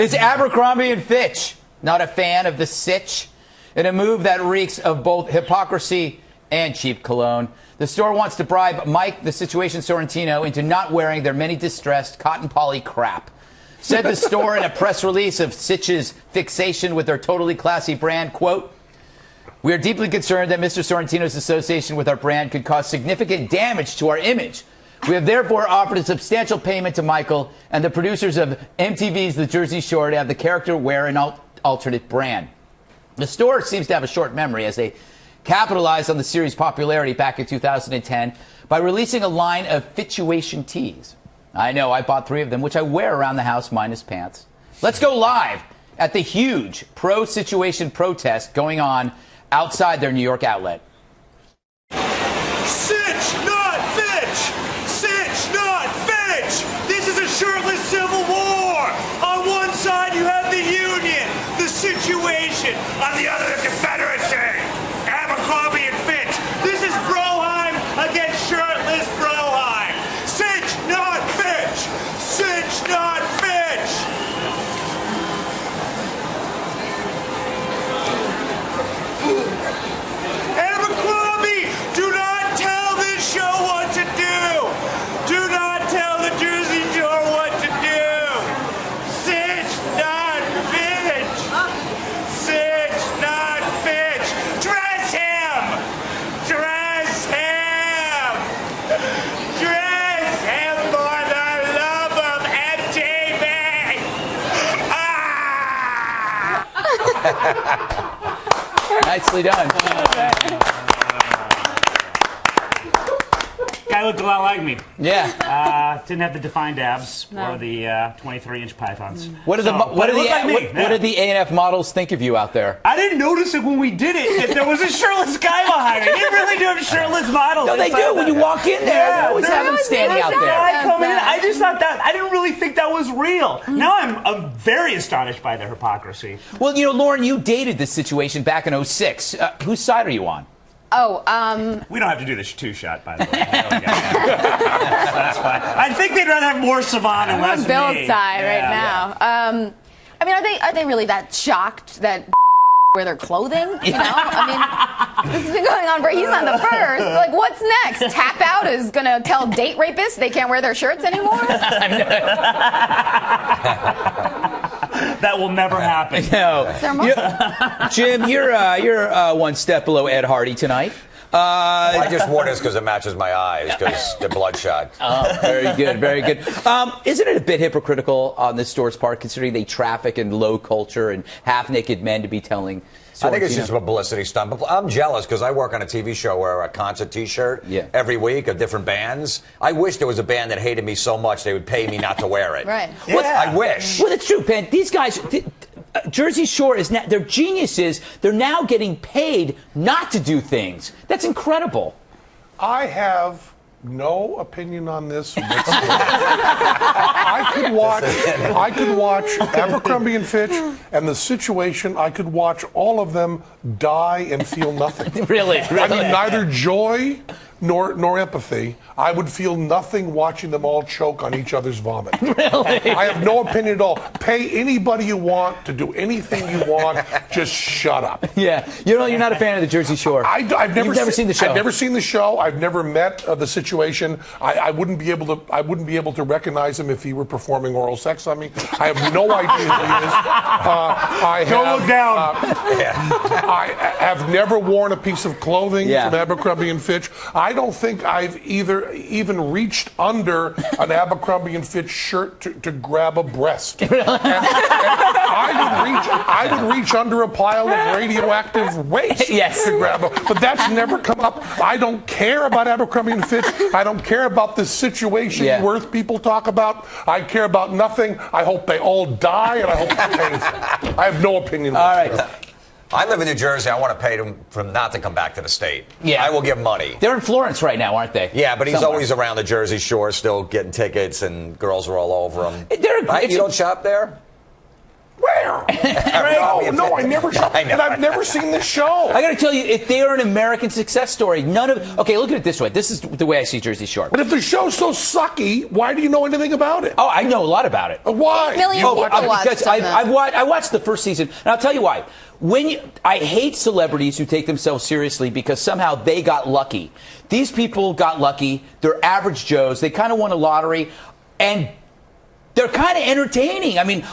Is Abercrombie and Fitch not a fan of the sitch? In a move that reeks of both hypocrisy and cheap cologne, the store wants to bribe Mike the Situation Sorrentino into not wearing their many distressed cotton poly crap. Said the store in a press release of Sitch's fixation with their totally classy brand, quote, "We are deeply concerned that Mr. Sorrentino's association with our brand could cause significant damage to our image. We have therefore offered a substantial payment to Michael and the producers of MTV's The Jersey Shore to have the character wear an alternate brand." The store seems to have a short memory, as they capitalized on the series' popularity back in 2010 by releasing a line of Fitchuation tees. I know, I bought 3 of them, which I wear around the house minus pants. Let's go live at the huge pro-situation protest going on outside their New York outlet. Sitch, not Fitch! Sitch, not Fitch! This is a shirtless civil war! On one side you have the Union, the Situation. On the other, the Confederacy. Abercrombie and Fitch. This is Broheim against shirtless Broheim. Sitch, not Fitch! Sitch, not Fitch! Abercrombie, do not tell this show what to do. Do not tell the Jersey Shore what to do. Sitch, not Fitch. Sitch, not Fitch. Dress him. Dress him. Dress him for the love of MTV. Ah! Nicely done. Guy looked a lot like me. Yeah. Didn't have the defined abs or the 23-inch pythons. What did the A&F models think of you out there? I didn't notice it when we did it that there was a shirtless guy behind me. They really do have shirtless models. No, they do. When you walk in there, they always have them standing out there. I just thought that, I didn't really think that was real. Now I'm very astonished by their hypocrisy. Well, you know, Lauren, you dated this situation back in 06. Whose side are you on? Oh, we don't have to do this 2-shot, by the way. That's fine. I think they'd rather have more Sivan and less me. I'm on Bill's side right now. I mean, are they really that shocked that wear their clothing? You know, I mean, this has been going on for. He's not the first. Like, what's next? Tap Out is gonna tell date rapists they can't wear their shirts anymore. That will never happen. No. Jim, you're one step below Ed Hardy tonight. I just wore this because it matches my eyes, because they're bloodshot. Oh, very good, very good. Isn't it a bit hypocritical on this store's part, considering they traffic in low culture and half-naked men to be telling Sorrentino? I think it's just a publicity stunt. But I'm jealous because I work on a TV show where a concert T-shirt every week of different bands. I wish there was a band that hated me so much they would pay me not to wear it. Right. Yeah. I wish. Well, it's true, Penn. These guys... Jersey Shore is now, they're geniuses. They're now getting paid not to do things. That's incredible. I have no opinion on this whatsoever. I could watch Abercrombie and Fitch and The Situation. I could watch all of them die and feel nothing. Really? I mean, neither joy nor empathy. I would feel nothing watching them all choke on each other's vomit. Really? I have no opinion at all. Pay anybody you want to do anything you want. Just shut up. Yeah. You're not a fan of the Jersey Shore. I've never seen the show. I've never seen the show. I've never met The Situation. I wouldn't be able to recognize him if he were performing oral sex on me. I have no idea who he is. Don't look down. I have never worn a piece of clothing from Abercrombie and Fitch. I don't think I've even reached under an Abercrombie and Fitch shirt to grab a breast. And I would reach under a pile of radioactive waste to grab a. But that's never come up. I don't care about Abercrombie and Fitch. I don't care about this situation worth people talk about. I care about nothing. I hope they all die, and I hope it's painful. I have no opinion. All right. I live in New Jersey. I want to pay them for him not to come back to the state. Yeah. I will give money. They're in Florence right now, aren't they? Yeah, but he's always around the Jersey Shore still getting tickets, and girls are all over him. Right? You don't shop there? Well, Where? No, I never saw. And I've never seen this show. I got to tell you, if they are an American success story, okay, look at it this way. This is the way I see Jersey Shore. But if the show's so sucky, why do you know anything about it? Oh, I know a lot about it. Why? 8 million people watched because I watched the first season, and I'll tell you why. I hate celebrities who take themselves seriously because somehow they got lucky. These people got lucky. They're average Joes. They kind of won a lottery, and they're kind of entertaining. I mean,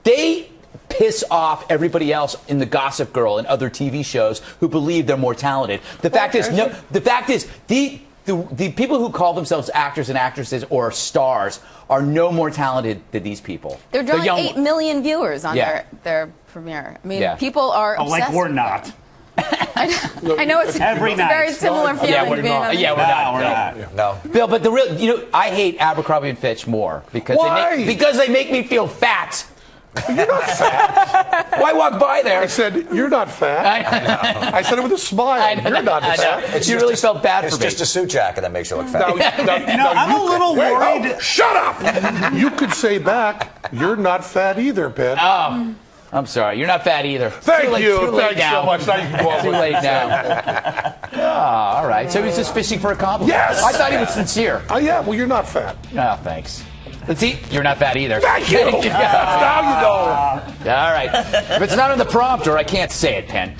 they piss off everybody else in the Gossip Girl and other TV shows who believe they're more talented. The fact is, the people who call themselves actors and actresses or stars are no more talented than these people. They're drawing 8 million viewers on their premiere. I mean, people are obsessed. Like we're not. I know it's Every a very similar feeling. Yeah, we're not. No. Bill, but I hate Abercrombie and Fitch more because they make me feel fat. You're not fat. Why walk by there? I said, you're not fat. I said it with a smile. You're not fat. You really felt bad for me. It's just a suit jacket that makes you look fat. I'm a little worried. Shut up! You could say back, you're not fat either, Penn. Oh, I'm sorry. You're not fat either. Thank you. Thanks so much. Now you can go on. Too late now. All right. So he's just fishing for a compliment. Yes! I thought he was sincere. Yeah, well, you're not fat. Oh, thanks. Let's see. You're not fat either. Thank you. Now you know. All right. If it's not on the prompter, I can't say it, Penn.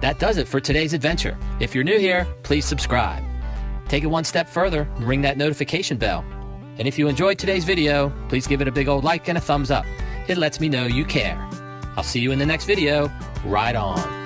That does it for today's adventure. If you're new here, please subscribe. Take it one step further and ring that notification bell. And if you enjoyed today's video, please give it a big old like and a thumbs up. It lets me know you care. I'll see you in the next video. Right on.